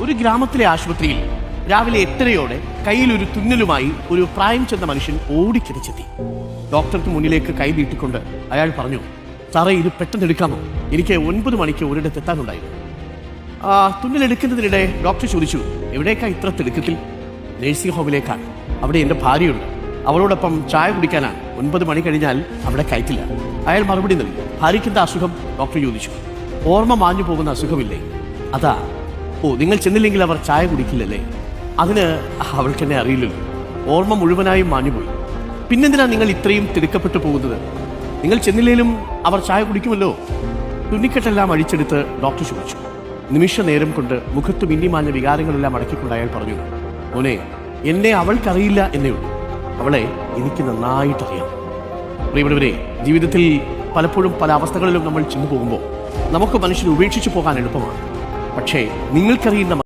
ഒരു ഗ്രാമത്തിലെ ആശുപത്രിയിൽ രാവിലെ 8:30 കയ്യിലൊരു തുന്നലുമായി ഒരു പ്രായം ചെന്ന മനുഷ്യൻ ഓടിക്കിടച്ചെത്തി. ഡോക്ടർക്ക് മുന്നിലേക്ക് കൈ നീട്ടിക്കൊണ്ട് അയാൾ പറഞ്ഞു, സാറേ, ഇത് പെട്ടെന്ന് എടുക്കാമോ? എനിക്ക് 9 മണിക്ക് ഒരിടത്ത് എത്താനുണ്ടായിരുന്നു. തുന്നലെടുക്കുന്നതിനിടെ ഡോക്ടർ ചോദിച്ചു, എവിടേക്കാ ഇത്ര തിടുക്കത്തിൽ? നേഴ്സിംഗ് ഹോമിലേക്കാണ്. അവിടെ എൻ്റെ ഭാര്യയുണ്ട്. അവളോടൊപ്പം ചായ കുടിക്കാനാണ്. 9 മണി കഴിഞ്ഞാൽ അവിടെ കയറ്റില്ല. അയാൾ മറുപടി നൽകി. ഭാര്യയ്ക്കെന്താ അസുഖം? ഡോക്ടർ ചോദിച്ചു. ഓർമ്മ മാഞ്ഞു പോകുന്ന അസുഖമില്ലേ? അതാ. ഓ, നിങ്ങൾ ചെന്നില്ലെങ്കിൽ അവർ ചായ കുടിക്കില്ലല്ലേ? അതിന് അവൾക്കെന്നെ അറിയില്ലല്ലോ. ഓർമ്മ മുഴുവനായും മാഞ്ഞുപോയി. പിന്നെന്തിനാ നിങ്ങൾ ഇത്രയും തിടുക്കപ്പെട്ടു പോകുന്നത്? നിങ്ങൾ ചെന്നില്ലേലും അവർ ചായ കുടിക്കുമല്ലോ. തുന്നിക്കെട്ടെല്ലാം അഴിച്ചെടുത്ത് ഡോക്ടർ ചോദിച്ചു. നിമിഷ നേരം കൊണ്ട് മുഖത്ത് മിന്നിമാഞ്ഞ വികാരങ്ങളെല്ലാം അടക്കിക്കൊണ്ട് അയാൾ പറഞ്ഞു, മോനെ, എന്നെ അവൾക്കറിയില്ല എന്നേ ഉള്ളൂ. അവളെ എനിക്ക് നന്നായിട്ടറിയാം. പ്രിയപ്പെട്ടവരെ, ജീവിതത്തിൽ പലപ്പോഴും പല അവസ്ഥകളിലും നമ്മൾ ചെന്നു പോകുമ്പോൾ നമുക്ക് മനുഷ്യനെ ഉപേക്ഷിച്ചു പോകാൻ എളുപ്പമാണ്. പക്ഷേ നിങ്ങൾക്കറിയുന്ന